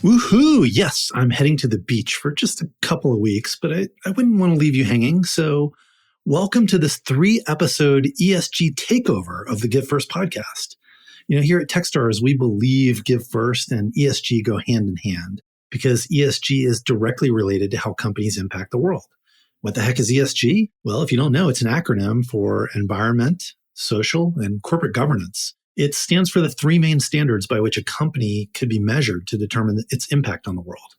Woohoo! Yes, I'm heading to the beach for just a couple of weeks, but I wouldn't want to leave you hanging. So welcome to this 3-episode ESG takeover of the Give First podcast. Here at Techstars, we believe Give First and ESG go hand in hand because ESG is directly related to how companies impact the world. What the heck is ESG? Well, if you don't know, it's an acronym for environment, social, and corporate governance. It stands for the 3 main standards by which a company could be measured to determine its impact on the world.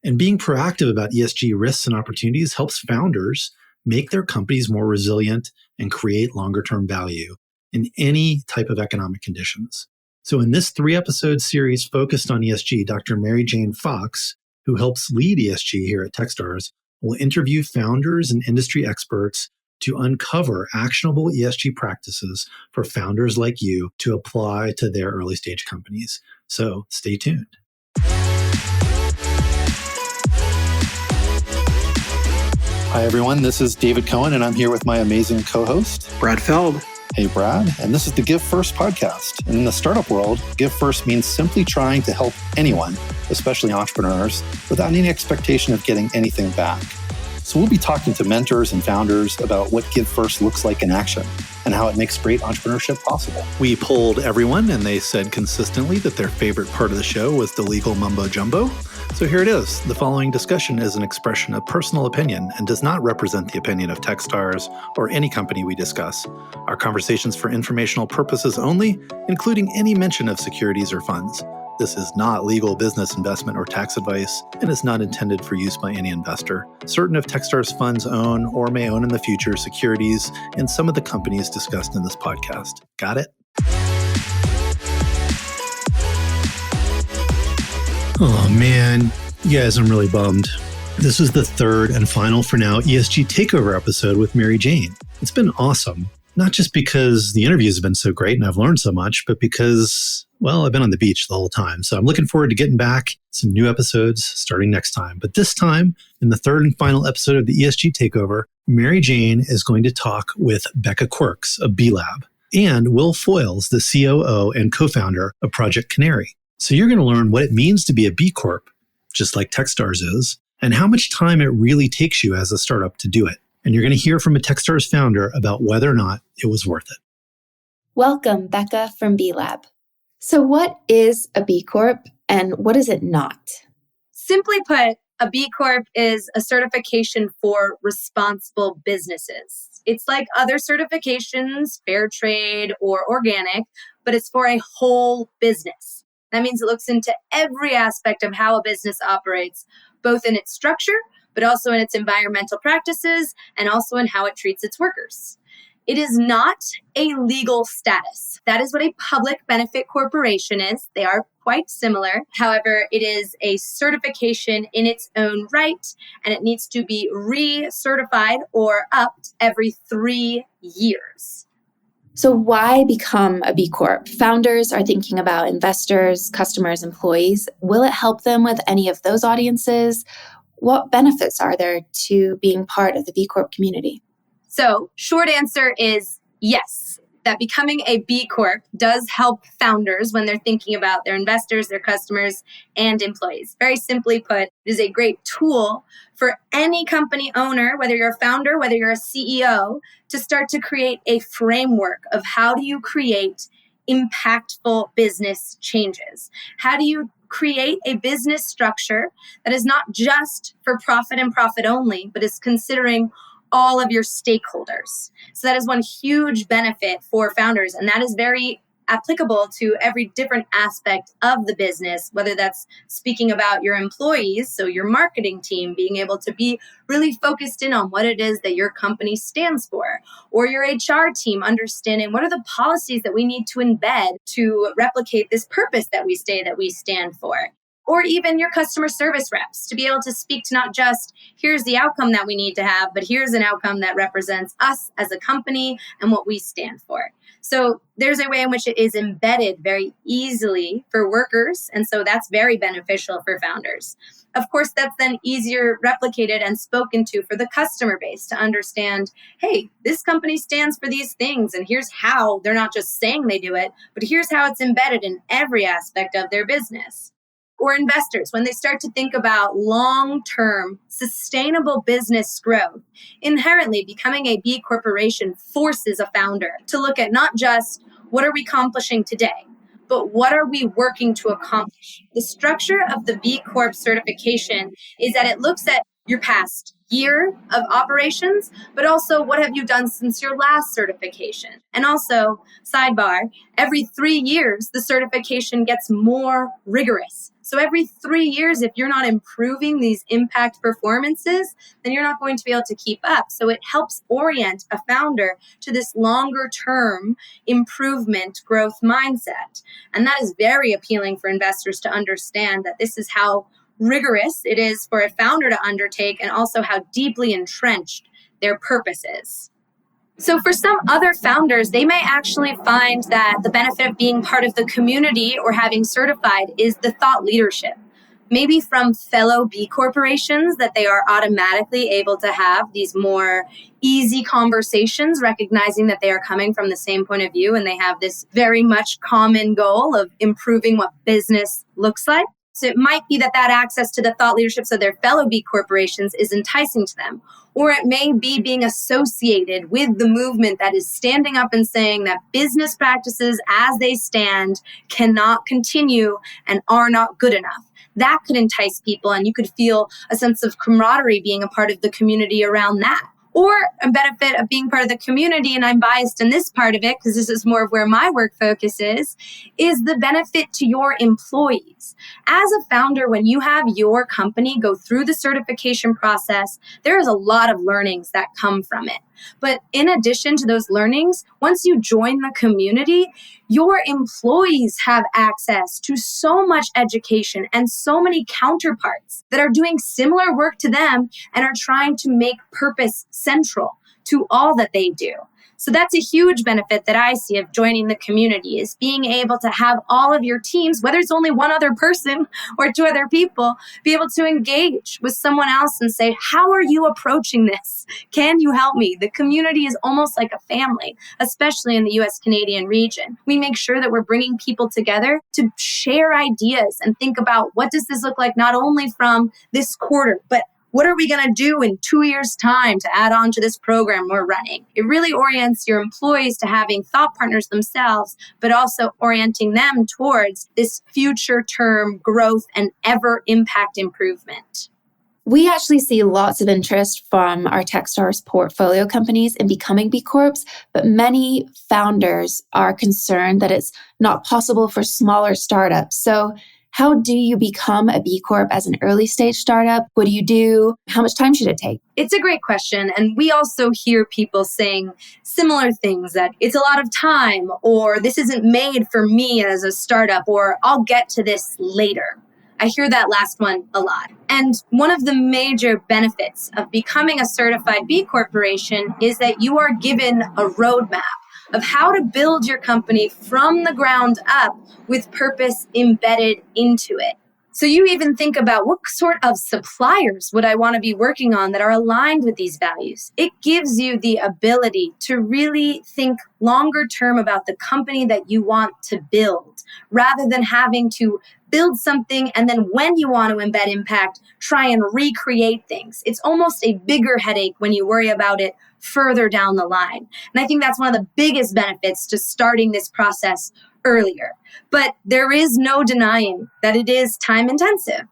And being proactive about ESG risks and opportunities helps founders make their companies more resilient and create longer-term value in any type of economic conditions. So in this 3-episode series focused on ESG, Dr. Mairi-Jane Fox, who helps lead ESG here at Techstars, will interview founders and industry experts to uncover actionable ESG practices for founders like you to apply to their early stage companies. So stay tuned. Hi, everyone. This is David Cohen, and I'm here with my amazing co-host, Brad Feld. Hey, Brad. And this is the Give First podcast. And in the startup world, Give First means simply trying to help anyone, especially entrepreneurs, without any expectation of getting anything back. So we'll be talking to mentors and founders about what Give First looks like in action and how it makes great entrepreneurship possible. We polled everyone, and they said consistently that their favorite part of the show was the legal mumbo jumbo. So here it is. The following discussion is an expression of personal opinion and does not represent the opinion of Techstars or any company we discuss. Our conversations for informational purposes only, including any mention of securities or funds. This is not legal, business, investment, or tax advice and is not intended for use by any investor. Certain of Techstars funds own or may own in the future securities in some of the companies discussed in this podcast. Got it? Oh man, you guys, I'm really bummed. This is the 3rd and final for now ESG Takeover episode with Mairi-Jane. It's been awesome. Not just because the interviews have been so great and I've learned so much, but because, well, I've been on the beach the whole time. So I'm looking forward to getting back, some new episodes starting next time. But this time, in the 3rd and final episode of the ESG Takeover, Mairi-Jane is going to talk with Becca Quirk of B Lab and Will Foyles, the COO and co-founder of Project Canary. So you're going to learn what it means to be a B Corp, just like Techstars is, and how much time it really takes you as a startup to do it. And you're going to hear from a Techstars founder about whether or not it was worth it. Welcome, Becca from B Lab. So what is a B Corp and what is it not? Simply put, a B Corp is a certification for responsible businesses. It's like other certifications, fair trade or organic, but it's for a whole business. That means it looks into every aspect of how a business operates, both in its structure, but also in its environmental practices and also in how it treats its workers. It is not a legal status. That is what a public benefit corporation is. They are quite similar. However, it is a certification in its own right, and it needs to be recertified or upped every 3 years. So why become a B Corp? Founders are thinking about investors, customers, employees. Will it help them with any of those audiences? What benefits are there to being part of the B Corp community? So, short answer is yes, that becoming a B Corp does help founders when they're thinking about their investors, their customers, and employees. Very simply put, it is a great tool for any company owner, whether you're a founder, whether you're a CEO, to start to create a framework of how do you create impactful business changes? How do you create a business structure that is not just for profit and profit only, but is considering all of your stakeholders? So that is one huge benefit for founders, and that is very applicable to every different aspect of the business, whether that's speaking about your employees, so your marketing team being able to be really focused in on what it is that your company stands for, or your HR team understanding what are the policies that we need to embed to replicate this purpose that we say that we stand for. Or even your customer service reps to be able to speak to not just here's the outcome that we need to have, but here's an outcome that represents us as a company and what we stand for. So there's a way in which it is embedded very easily for workers. And so that's very beneficial for founders. Of course, that's then easier replicated and spoken to for the customer base to understand, hey, this company stands for these things. And here's how they're not just saying they do it, but here's how it's embedded in every aspect of their business. or investors, when they start to think about long-term sustainable business growth, inherently becoming a B corporation forces a founder to look at not just what are we accomplishing today, but what are we working to accomplish? The structure of the B Corp certification is that it looks at your past year of operations, but also what have you done since your last certification? And also, sidebar, every 3 years, the certification gets more rigorous. So every 3 years, if you're not improving these impact performances, then you're not going to be able to keep up. So it helps orient a founder to this longer term improvement growth mindset. And that is very appealing for investors to understand that this is how rigorous it is for a founder to undertake and also how deeply entrenched their purpose is. So for some other founders, they may actually find that the benefit of being part of the community or having certified is the thought leadership. Maybe from fellow B corporations that they are automatically able to have these more easy conversations, recognizing that they are coming from the same point of view and they have this very much common goal of improving what business looks like. So it might be that access to the thought leaderships of their fellow B corporations is enticing to them. Or it may be being associated with the movement that is standing up and saying that business practices as they stand cannot continue and are not good enough. That could entice people, and you could feel a sense of camaraderie being a part of the community around that. Or a benefit of being part of the community, and I'm biased in this part of it because this is more of where my work focus is the benefit to your employees. As a founder, when you have your company go through the certification process, there is a lot of learnings that come from it. But in addition to those learnings, once you join the community, your employees have access to so much education and so many counterparts that are doing similar work to them and are trying to make purpose central to all that they do. So that's a huge benefit that I see of joining the community, is being able to have all of your teams, whether it's only one other person or 2 other people, be able to engage with someone else and say, how are you approaching this? Can you help me? The community is almost like a family, especially in the US Canadian region. We make sure that we're bringing people together to share ideas and think about what does this look like, not only from this quarter, but what are we going to do in 2 years' time to add on to this program we're running? It really orients your employees to having thought partners themselves, but also orienting them towards this future term growth and ever impact improvement. We actually see lots of interest from our Techstars portfolio companies in becoming B Corps, but many founders are concerned that it's not possible for smaller startups. So how do you become a B Corp as an early stage startup? What do you do? How much time should it take? It's a great question. And we also hear people saying similar things, that it's a lot of time, or this isn't made for me as a startup, or I'll get to this later. I hear that last one a lot. And one of the major benefits of becoming a certified B corporation is that you are given a roadmap of how to build your company from the ground up with purpose embedded into it. So you even think about what sort of suppliers would I want to be working on that are aligned with these values. It gives you the ability to really think longer term about the company that you want to build, rather than having to build something and then when you want to embed impact, try and recreate things. It's almost a bigger headache when you worry about it further down the line. And I think that's one of the biggest benefits to starting this process earlier. But there is no denying that it is time intensive.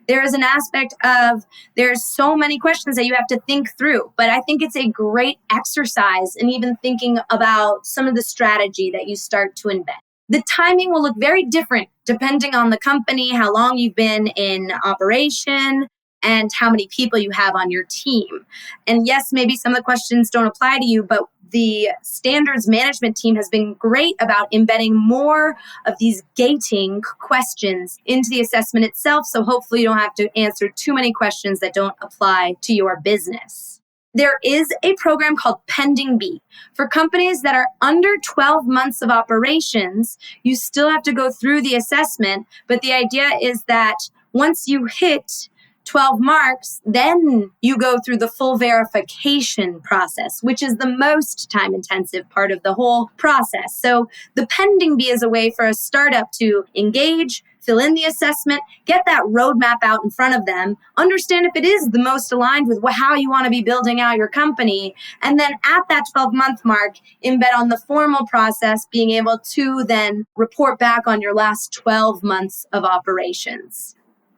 There is an aspect of there's so many questions that you have to think through. But I think it's a great exercise in even thinking about some of the strategy that you start to embed. The timing will look very different depending on the company, how long you've been in operation, and how many people you have on your team. And yes, maybe some of the questions don't apply to you, but the standards management team has been great about embedding more of these gating questions into the assessment itself. So hopefully you don't have to answer too many questions that don't apply to your business. There is a program called Pending B. For companies that are under 12 months of operations, you still have to go through the assessment, but the idea is that once you hit 12 marks, then you go through the full verification process, which is the most time-intensive part of the whole process. So the Pending B is a way for a startup to engage, fill in the assessment, get that roadmap out in front of them, understand if it is the most aligned with how you want to be building out your company, and then at that 12-month mark, embed on the formal process, being able to then report back on your last 12 months of operations.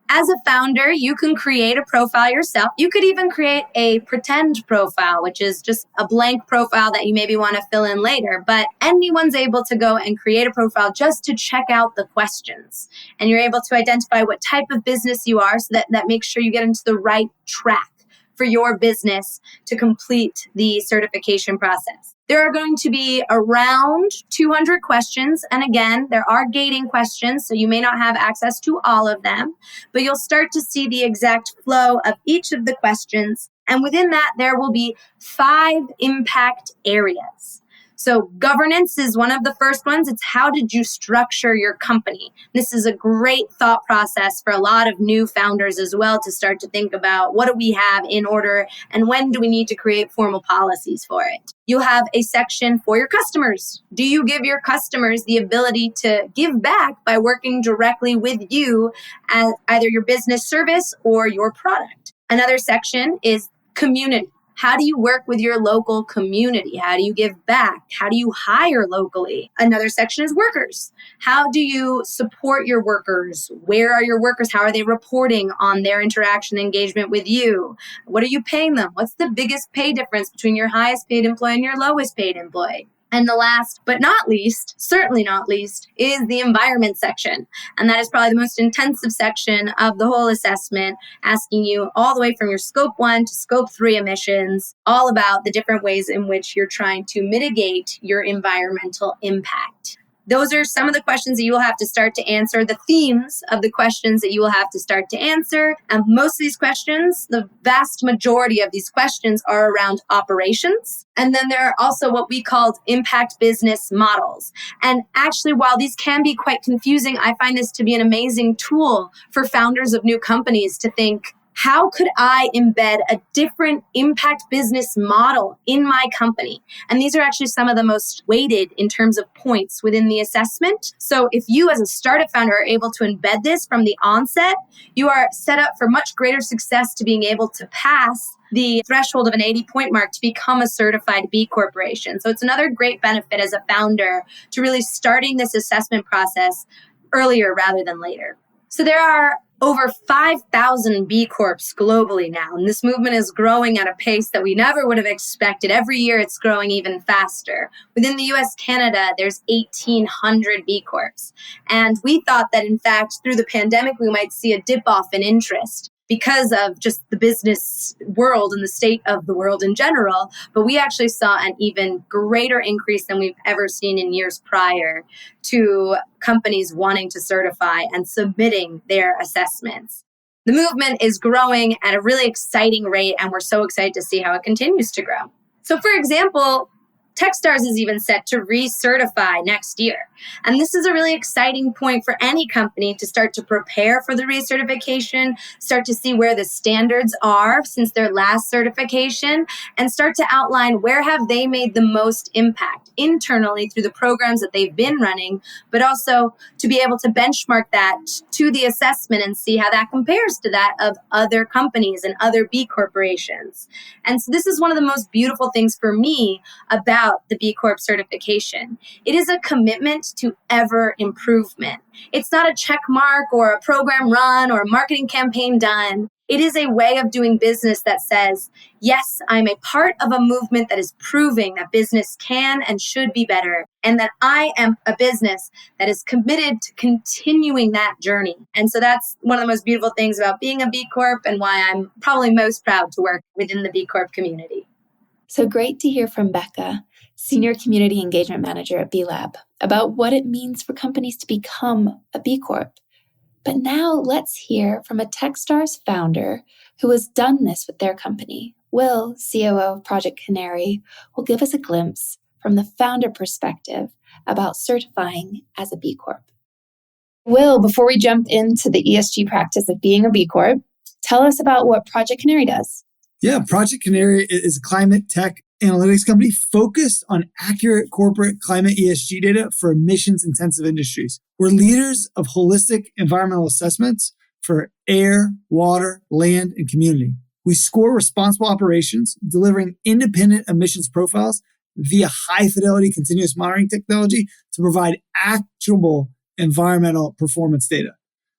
As a founder, you can create a profile yourself. You could even create a pretend profile, which is just a blank profile that you maybe want to fill in later. But anyone's able to go and create a profile just to check out the questions. And you're able to identify what type of business you are, so that makes sure you get into the right track for your business to complete the certification process. There are going to be around 200 questions. And again, there are gating questions, so you may not have access to all of them, but you'll start to see the exact flow of each of the questions. And within that, there will be 5 impact areas. So governance is one of the first ones. It's how did you structure your company? This is a great thought process for a lot of new founders as well, to start to think about what do we have in order and when do we need to create formal policies for it. You'll have a section for your customers. Do you give your customers the ability to give back by working directly with you as either your business service or your product? Another section is community. How do you work with your local community? How do you give back? How do you hire locally? Another section is workers. How do you support your workers? Where are your workers? How are they reporting on their interaction and engagement with you? What are you paying them? What's the biggest pay difference between your highest paid employee and your lowest paid employee? And the last but not least, certainly not least, is the environment section. And that is probably the most intensive section of the whole assessment, asking you all the way from your scope 1 to scope 3 emissions, all about the different ways in which you're trying to mitigate your environmental impact. Those are some of the questions that you will have to start to answer, the themes of the questions that you will have to start to answer. And most of these questions, the vast majority of these questions, are around operations. And then there are also what we called impact business models. And actually, while these can be quite confusing, I find this to be an amazing tool for founders of new companies to think, how could I embed a different impact business model in my company? And these are actually some of the most weighted in terms of points within the assessment. So if you as a startup founder are able to embed this from the onset, you are set up for much greater success to being able to pass the threshold of an 80-point mark to become a certified B Corporation. So it's another great benefit as a founder to really starting this assessment process earlier rather than later. So there are over 5,000 B Corps globally now, and this movement is growing at a pace that we never would have expected. Every year it's growing even faster. Within the US, Canada, there's 1,800 B Corps. And we thought that, in fact, through the pandemic, we might see a dip off in interest because of just the business world and the state of the world in general. But we actually saw an even greater increase than we've ever seen in years prior to companies wanting to certify and submitting their assessments. The movement is growing at a really exciting rate, and we're so excited to see how it continues to grow. So, for example, Techstars is even set to recertify next year. And this is a really exciting point for any company to start to prepare for the recertification, start to see where the standards are since their last certification, and start to outline where have they made the most impact internally through the programs that they've been running, but also to be able to benchmark that to the assessment and see how that compares to that of other companies and other B corporations. And so this is one of the most beautiful things for me about the B Corp certification. It is a commitment to ever improvement. It's not a check mark or a program run or a marketing campaign done. It is a way of doing business that says, yes, I'm a part of a movement that is proving that business can and should be better, and that I am a business that is committed to continuing that journey. And so that's one of the most beautiful things about being a B Corp and why I'm probably most proud to work within the B Corp community. So great to hear from Becca, Senior Community Engagement Manager at B Lab, about what it means for companies to become a B Corp. But now let's hear from a Techstars founder who has done this with their company. Will, COO of Project Canary, will give us a glimpse from the founder perspective about certifying as a B Corp. Will, before we jump into the ESG practice of being a B Corp, tell us about what Project Canary does. Yeah, Project Canary is a climate tech analytics company focused on accurate corporate climate ESG data for emissions-intensive industries. We're leaders of holistic environmental assessments for air, water, land, and community. We score responsible operations, delivering independent emissions profiles via high-fidelity continuous monitoring technology to provide actionable environmental performance data.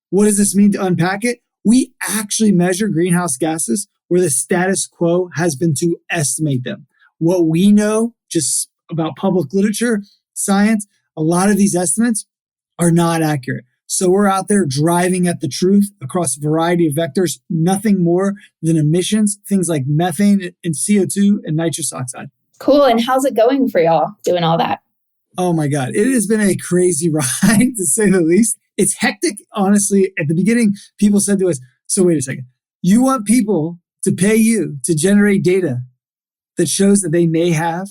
What does this mean to unpack it? We actually measure greenhouse gases where the status quo has been to estimate them. What we know just about public literature, science, a lot of these estimates are not accurate. So we're out there driving at the truth across a variety of vectors, nothing more than emissions, things like methane and CO2 and nitrous oxide. Cool. And how's it going for y'all doing all that? Oh my God. It has been a crazy ride, to say the least. It's hectic. Honestly, at the beginning, people said to us, so wait a second, you want people to pay you to generate data that shows that they may have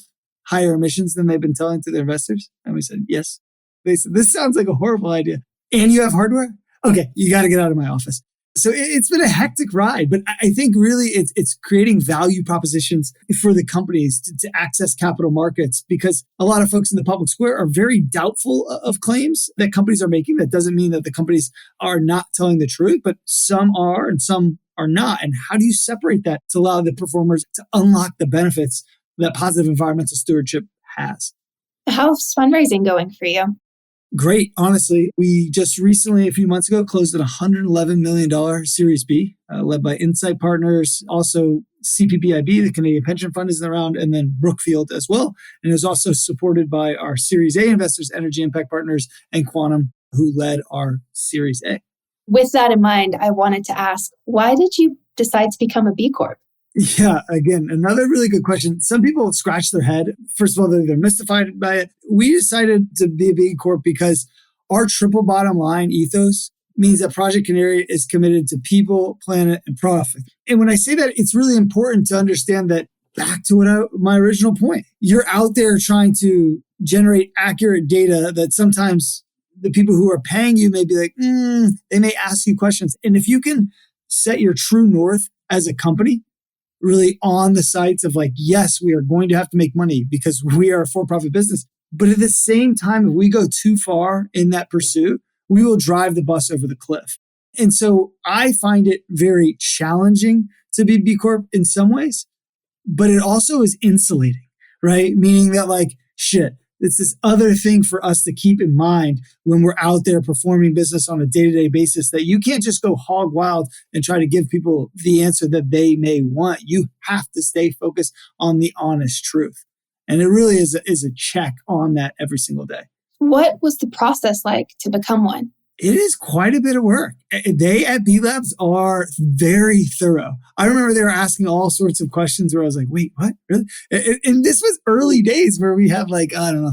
higher emissions than they've been telling to their investors? And we said, yes. They said, this sounds like a horrible idea. And you have hardware? Okay, you got to get out of my office. So it's been a hectic ride, but I think really it's creating value propositions for the companies to access capital markets, because a lot of folks in the public square are very doubtful of claims that companies are making. That doesn't mean that the companies are not telling the truth, but some are and some are not. And how do you separate that to allow the performers to unlock the benefits that positive environmental stewardship has? How's fundraising going for you? Great. Honestly, we just recently, a few months ago, closed at $111 million Series B, led by Insight Partners, also CPPIB, the Canadian Pension Fund is around, and then Brookfield as well. And it was also supported by our Series A investors, Energy Impact Partners and Quantum, who led our Series A. With that in mind, I wanted to ask, why did you decide to become a B Corp? Yeah, again, another really good question. Some people scratch their head. First of all, they're mystified by it. We decided to be a B Corp because our triple bottom line ethos means that Project Canary is committed to people, planet, and profit. And when I say that, it's really important to understand that, back to my original point, you're out there trying to generate accurate data that sometimes the people who are paying you may be like, they may ask you questions. And if you can set your true north as a company really on the sights of like, yes, we are going to have to make money because we are a for-profit business. But at the same time, if we go too far in that pursuit, we will drive the bus over the cliff. And so I find it very challenging to be B Corp in some ways, but it also is insulating, right? Meaning that like, shit, it's this other thing for us to keep in mind when we're out there performing business on a day-to-day basis, that you can't just go hog wild and try to give people the answer that they may want. You have to stay focused on the honest truth. And it really is a check on that every single day. What was the process like to become one? It is quite a bit of work. They at B Labs are very thorough. I remember they were asking all sorts of questions where I was like, wait, what? Really? And this was early days where we had like, I don't know,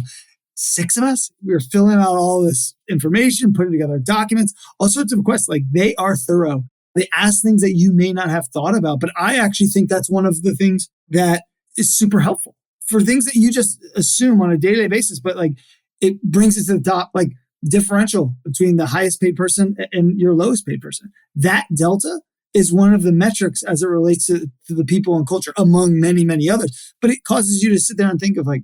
6 of us. We were filling out all this information, putting together documents, all sorts of requests. Like, they are thorough. They ask things that you may not have thought about. But I actually think that's one of the things that is super helpful for things that you just assume on a day-to-day basis. But like, it brings it to the top, like, differential between the highest paid person and your lowest paid person. That delta is one of the metrics as it relates to the people and culture, among many, many others. But it causes you to sit there and think of like,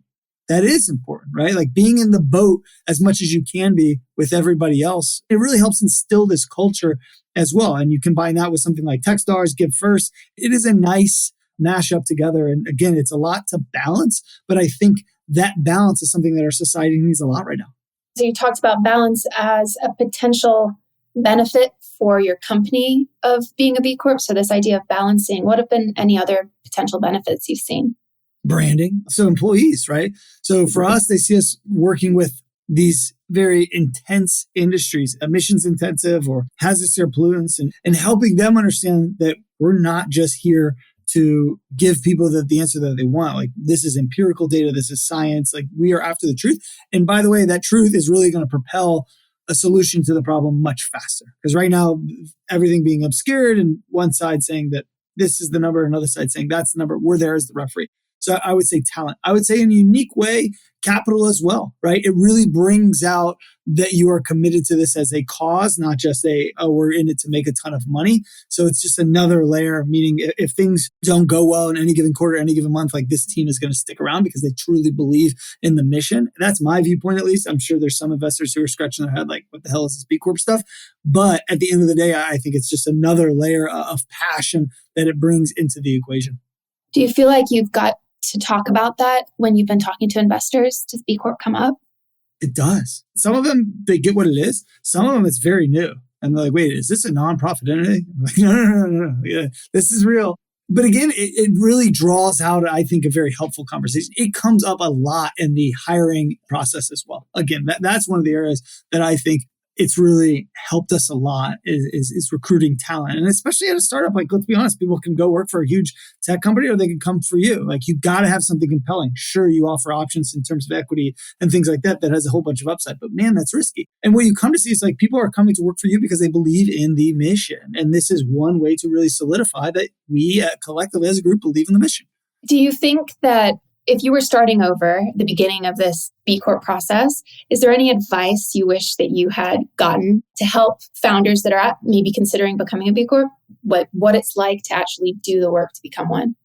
that is important, right? Like being in the boat as much as you can be with everybody else. It really helps instill this culture as well. And you combine that with something like Techstars, Give First. It is a nice mashup together. And again, it's a lot to balance, but I think that balance is something that our society needs a lot right now. So you talked about balance as a potential benefit for your company of being a B Corp. So this idea of balancing, what have been any other potential benefits you've seen? Branding. So employees, right? So for us, they see us working with these very intense industries, emissions intensive or hazardous air pollutants, and helping them understand that we're not just here to give people the answer that they want. Like, this is empirical data. This is science. Like, we are after the truth. And by the way, that truth is really going to propel a solution to the problem much faster. Because right now, everything being obscured and one side saying that this is the number, another side saying that's the number, we're there as the referee. So I would say talent. I would say in a unique way, capital as well, right? It really brings out that you are committed to this as a cause, not just we're in it to make a ton of money. So it's just another layer, meaning if things don't go well in any given quarter, any given month, like this team is going to stick around because they truly believe in the mission. That's my viewpoint, at least. I'm sure there's some investors who are scratching their head like, what the hell is this B Corp stuff? But at the end of the day, I think it's just another layer of passion that it brings into the equation. Do you feel like you've got to talk about that when you've been talking to investors? Does B Corp come up? It does. Some of them, they get what it is. Some of them, it's very new. And they're like, wait, is this a nonprofit entity? I'm like, no. Yeah, this is real. But again, it really draws out, I think, a very helpful conversation. It comes up a lot in the hiring process as well. Again, that's one of the areas that I think it's really helped us a lot is recruiting talent. And especially at a startup, like, let's be honest, people can go work for a huge tech company or they can come for you. Like, you got to have something compelling. Sure, you offer options in terms of equity and things like that has a whole bunch of upside, but man, that's risky. And what you come to see is like people are coming to work for you because they believe in the mission. And this is one way to really solidify that we collectively as a group believe in the mission. Do you think that if you were starting over the beginning of this B Corp process, is there any advice you wish that you had gotten to help founders that are maybe considering becoming a B Corp, what it's like to actually do the work to become one?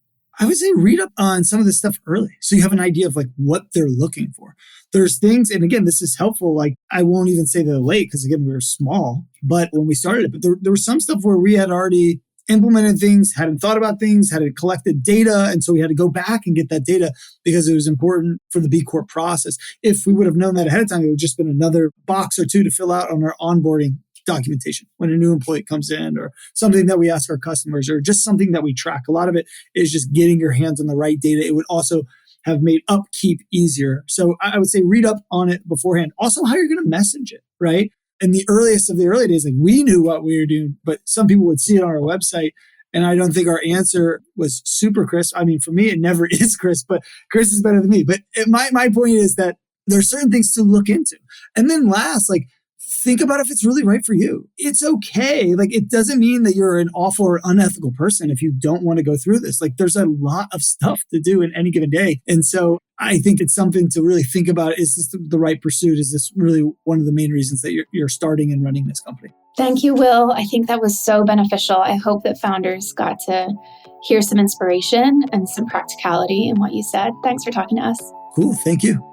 I would say read up on some of this stuff early so you have an idea of like what they're looking for. There's things, and again, this is helpful. Like, I won't even say they're late because again, we were small, but when we started it, but there was some stuff where we had already implemented things, hadn't thought about things, hadn't collected data. And so we had to go back and get that data because it was important for the B Corp process. If we would have known that ahead of time, it would have just been another box or two to fill out on our onboarding documentation when a new employee comes in, or something that we ask our customers, or just something that we track. A lot of it is just getting your hands on the right data. It would also have made upkeep easier. So I would say read up on it beforehand. Also, how you're going to message it, right? In the earliest of the early days, like, we knew what we were doing, but some people would see it on our website. And I don't think our answer was super crisp. I mean, for me, it never is crisp, but Chris is better than me. But my point is that there's certain things to look into. And then last, like, think about if it's really right for you. It's okay. Like, it doesn't mean that you're an awful or unethical person if you don't want to go through this. Like, there's a lot of stuff to do in any given day. And so I think it's something to really think about. Is this the right pursuit? Is this really one of the main reasons that you're starting and running this company? Thank you, Will. I think that was so beneficial. I hope that founders got to hear some inspiration and some practicality in what you said. Thanks for talking to us. Cool. Thank you.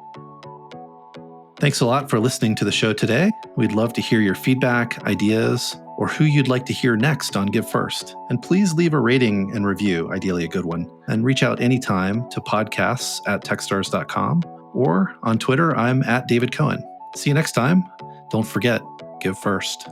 Thanks a lot for listening to the show today. We'd love to hear your feedback, ideas, or who you'd like to hear next on Give First. And please leave a rating and review, ideally a good one. And reach out anytime to podcasts@techstars.com, or on Twitter, I'm @David Cohen. See you next time. Don't forget, give first.